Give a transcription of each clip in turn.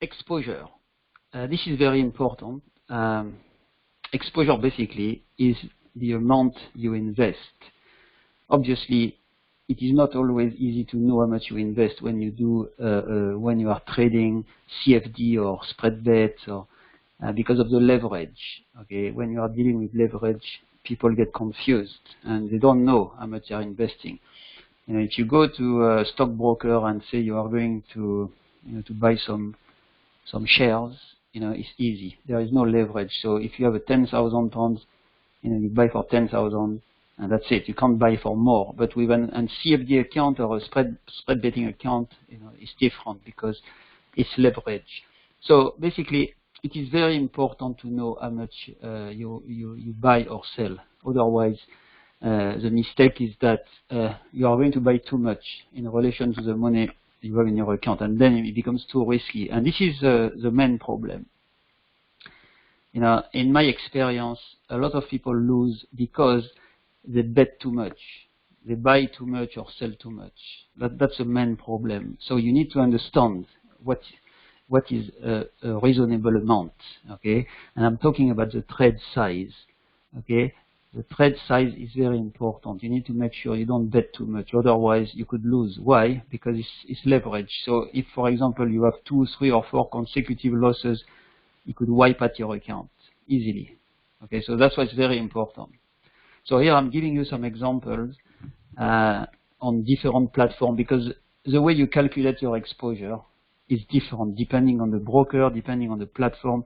exposure. This is very important. Exposure basically is the amount you invest. Obviously, it is not always easy to know how much you invest when you do when you are trading CFD or spread bets, or because of the leverage. Okay, when you are dealing with leverage, people get confused and they don't know how much they are investing. You know, if you go to a stockbroker and say you are going to, to buy some shares, it's easy. There is no leverage. So if you have a 10,000 pounds, you buy for 10,000, and that's it. You can't buy for more. But with an CFD account or a spread betting account, it's different because it's leverage. So basically, it is very important to know how much you buy or sell. Otherwise, the mistake is that you are going to buy too much in relation to the money you have in your account, and then it becomes too risky. And this is the main problem. In my experience, a lot of people lose because they bet too much. They buy too much or sell too much. That's the main problem. So you need to understand what is a reasonable amount, okay? And I'm talking about the trade size, okay? The trade size is very important. You need to make sure you don't bet too much, otherwise you could lose. Why? Because it's leverage. So if, for example, you have 2, 3, or 4 consecutive losses, you could wipe out your account easily. Okay, so that's why it's very important. So here I'm giving you some examples on different platforms, because the way you calculate your exposure is different depending on the broker, depending on the platform,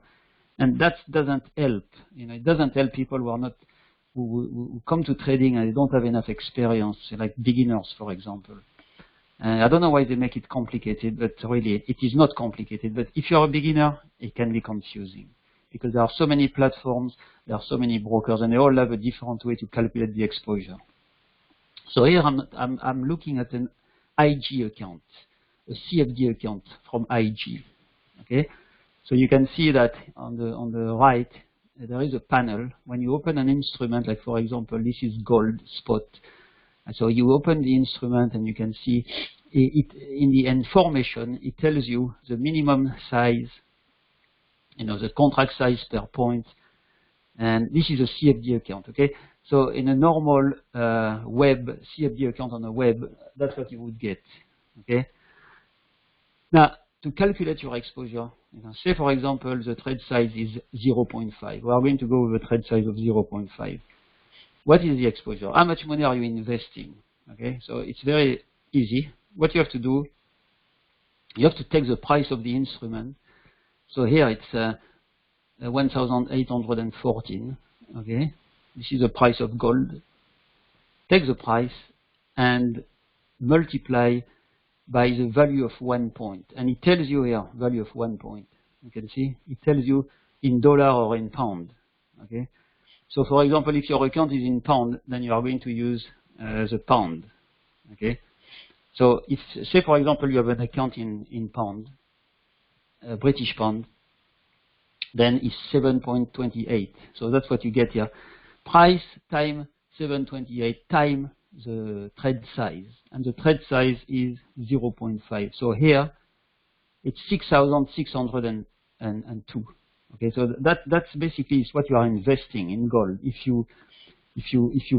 and that doesn't help. It doesn't help people who are not who come to trading and they don't have enough experience, like beginners, for example. I don't know why they make it complicated, but really it is not complicated. But if you're a beginner, it can be confusing because there are so many platforms, there are so many brokers, and they all have a different way to calculate the exposure. So here I'm looking at an IG account, a CFD account from IG. Okay, so you can see that on the right there is a panel. When you open an instrument, like for example this is gold spot, and so you open the instrument and you can see it in the information. It tells you the minimum size, the contract size per point, and this is a CFD account. Okay, so in a normal web CFD account on a web, that's what you would get. Okay, now to calculate your exposure, say for example the trade size is 0.5. We are going to go with a trade size of 0.5. What is the exposure? How much money are you investing? Okay, so it's very easy. What you have to do, you have to take the price of the instrument. So here it's 1,814. Okay, this is the price of gold. Take the price and multiply by the value of 1 point, and it tells you here value of 1 point. You can see it tells you in dollar or in pound. Okay, so for example, if your account is in pound, then you are going to use the pound. Okay, so if say for example you have an account in pound, British pound, then it's 7.28. So that's what you get here. Price time 7.28 time the trade size, and the trade size is 0.5. So here it's 6,602. Okay, so that's basically what you are investing in gold if you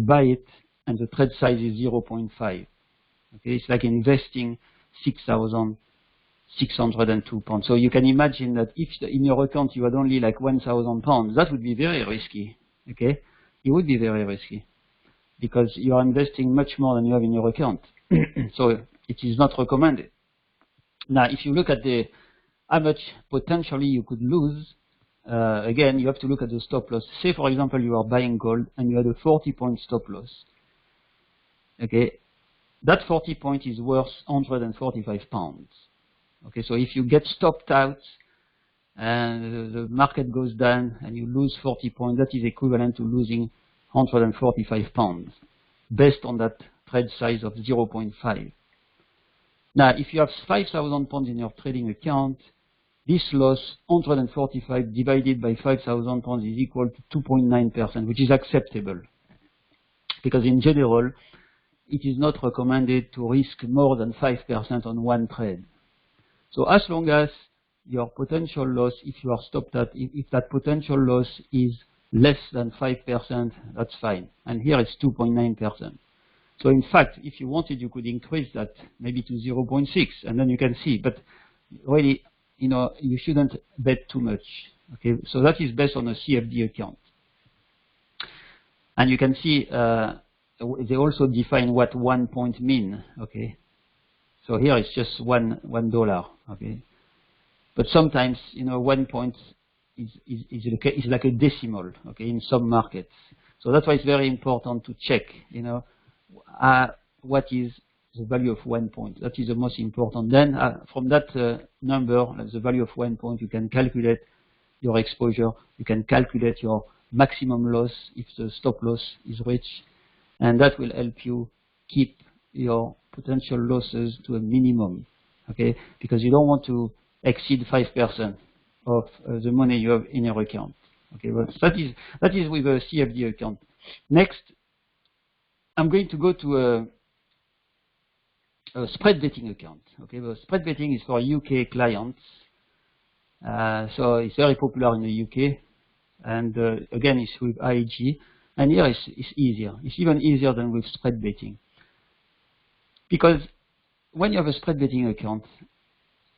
buy it and the trade size is 0.5. Okay, it's like investing 6,602 pounds. So you can imagine that if in your account you had only like 1,000 pounds, that would be very risky. Okay, it would be very risky, because you are investing much more than you have in your account. So it is not recommended. Now, if you look at how much potentially you could lose, again, you have to look at the stop loss. Say, for example, you are buying gold and you had a 40-point stop loss. Okay, that 40 point is worth 145 pounds. Okay, so if you get stopped out and the market goes down and you lose 40 points, that is equivalent to losing 145 pounds based on that trade size of 0.5. Now, if you have 5,000 pounds in your trading account, this loss, 145 divided by 5,000 pounds, is equal to 2.9%, which is acceptable. Because in general, it is not recommended to risk more than 5% on one trade. So as long as your potential loss, if you are stopped at, if that potential loss is less than 5%, that's fine. And here it's 2.9%. So in fact, if you wanted, you could increase that maybe to 0.6, and then you can see. But really, you shouldn't bet too much. Okay, so that is based on a CFD account. And you can see they also define what 1 point mean. Okay, so here it's just $1. Okay, but sometimes 1 point is like a decimal. Okay, in some markets. So that's why it's very important to check. What is the value of 1 point? That is the most important. Then from that number, the value of 1 point, you can calculate your exposure. You can calculate your maximum loss if the stop loss is reached, and that will help you keep your potential losses to a minimum. Okay, because you don't want to exceed 5% of the money you have in your account. Okay, well, that is with a CFD account. Next, I'm going to go to a spread betting account. Okay, well, spread betting is for UK clients, so it's very popular in the UK, and again, it's with IEG, and here it's easier. It's even easier than with spread betting, because when you have a spread betting account,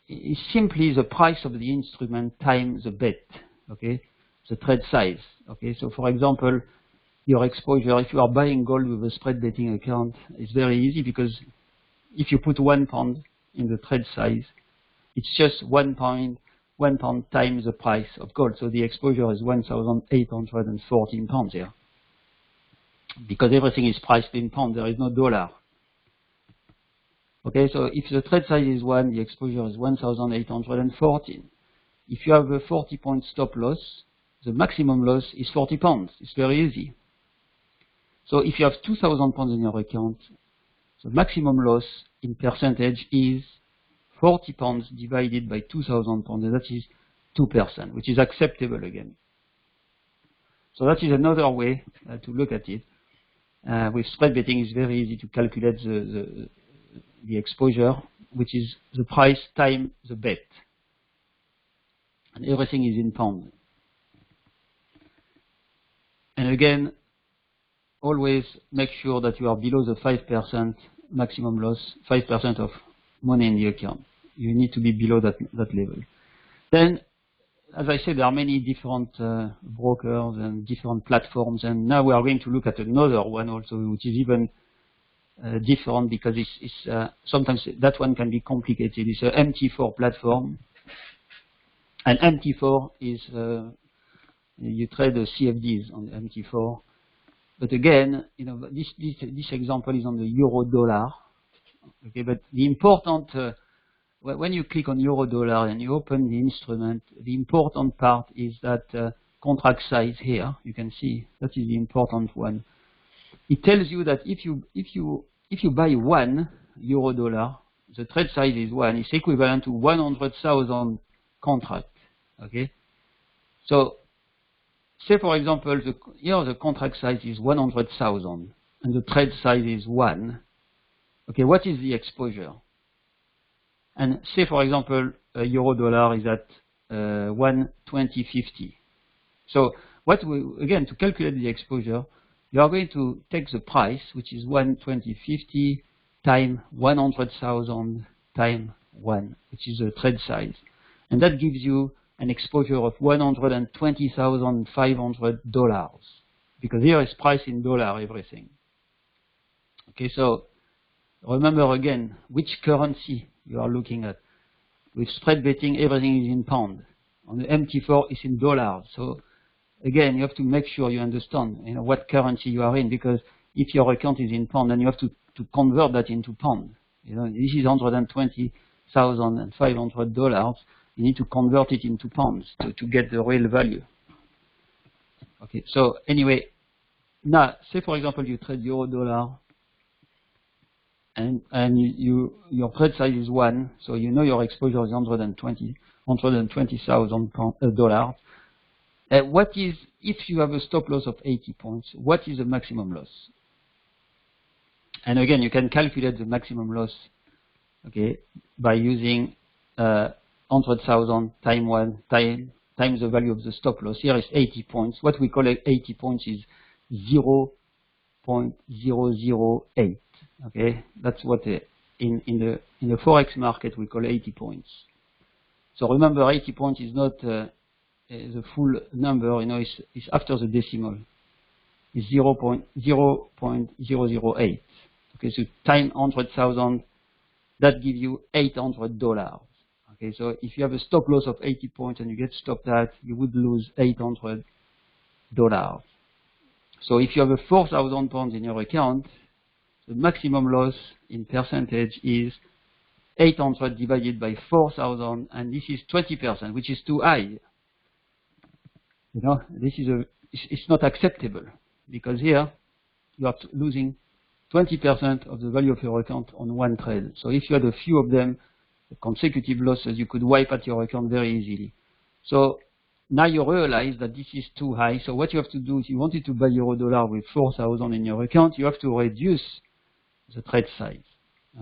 it's simply the price of the instrument times the bet. Okay, the trade size. Okay, so for example, your exposure, if you are buying gold with a spread betting account, it's very easy, because if you put 1 pound in the trade size, it's just 1 pound times the price of gold. So the exposure is 1,814 pounds here, because everything is priced in pounds. There is no dollar. Okay, so if the trade size is 1, the exposure is 1,814. If you have a 40-point stop loss, the maximum loss is 40 pounds. It's very easy. So if you have 2,000 pounds in your account, the maximum loss in percentage is 40 pounds divided by 2,000 pounds, and that is 2%, which is acceptable again. So that is another way to look at it. With spread betting, it's very easy to calculate the exposure, which is the price times the bet. And everything is in pounds. And again, always make sure that you are below the 5% maximum loss, 5% of money in the account. You need to be below that level. Then, as I said, there are many different brokers and different platforms, and now we are going to look at another one also, which is even different, because it's sometimes that one can be complicated. It's an MT4 platform, and MT4 is you trade the CFDs on MT4. But again, this example is on the euro dollar. Okay, but the important when you click on euro dollar and you open the instrument, the important part is that contract size here. You can see that is the important one. It tells you that if you buy 1 euro dollar, the trade size is 1. It's equivalent to 100,000 contract. Okay, so say for example, here the contract size is 100,000 and the trade size is 1. Okay, what is the exposure? And say for example, a euro dollar is at 120.50. So again, to calculate the exposure, you are going to take the price, which is 120.50 times 100,000 times 1, which is the trade size, and that gives you an exposure of $120,500, because here is priced in dollar everything. Okay, so remember again which currency you are looking at. With spread betting, everything is in pound. On the MT4, it's in dollars. So again, you have to make sure you understand what currency you are in, because if your account is in pound, then you have to convert that into pound. This is $120,500. You need to convert it into pounds to get the real value. Okay, so anyway, now say for example you trade euro dollar, and your trade size is 1, so your exposure is $120,000. What is, if you have a stop loss of 80 points, what is the maximum loss? And again, you can calculate the maximum loss, okay, by using 100,000 times the value of the stop loss. Here is 80 points. What we call 80 points is 0.008. Okay, that's what in the forex market we call 80 points. So remember, 80 points is not the full number. You know, it's after the decimal. It's 0.008. Okay, so time 100,000, that gives you $800. Okay, so if you have a stop loss of 80 points and you get stopped at, you would lose $800. So if you have a 4,000 pounds in your account, the maximum loss in percentage is 800 divided by 4,000, and this is 20%, which is too high. You know, this is it's not acceptable, because here you are losing 20% of the value of your account on one trade. So if you had a few of them, consecutive losses, you could wipe out your account very easily. So now you realize that this is too high. So what you have to do, if you wanted to buy euro-dollar with 4,000 in your account, you have to reduce the trade size,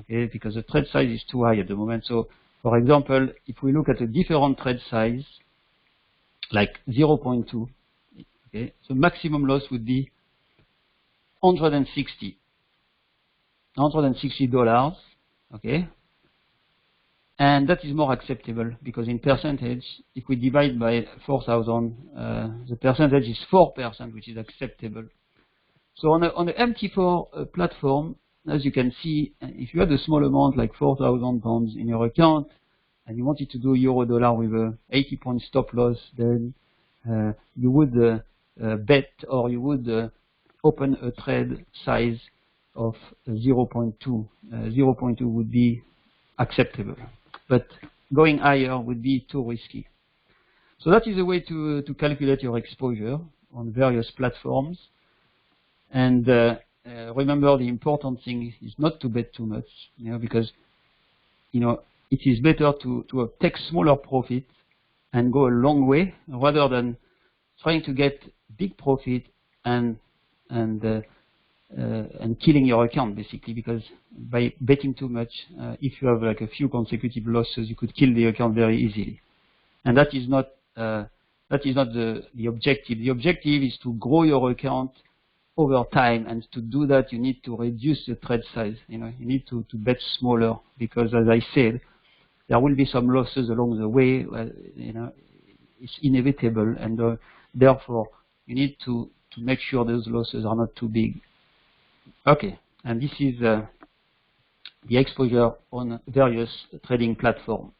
okay? Because the trade size is too high at the moment. So, for example, if we look at a different trade size, like 0.2, okay, the maximum loss would be $160, okay? And that is more acceptable, because in percentage, if we divide by 4,000, the percentage is 4%, which is acceptable. So on the MT4 platform, as you can see, if you had a small amount like 4,000 pounds in your account, and you wanted to do euro-dollar with a 80-point stop loss, then you would bet, or you would open a trade size of 0.2. 0.2 would be acceptable, but going higher would be too risky. So that is a way to calculate your exposure on various platforms. And remember, the important thing is not to bet too much, you know, because, you know, it is better to take smaller profit and go a long way rather than trying to get big profit and killing your account, basically, because by betting too much, if you have like a few consecutive losses, you could kill the account very easily. And that is not the objective. The objective is to grow your account over time, and to do that, you need to reduce the trade size. You know, you need to bet smaller, because, as I said, there will be some losses along the way. You know, it's inevitable, and therefore you need to make sure those losses are not too big. Okay, and this is the exposure on various trading platforms.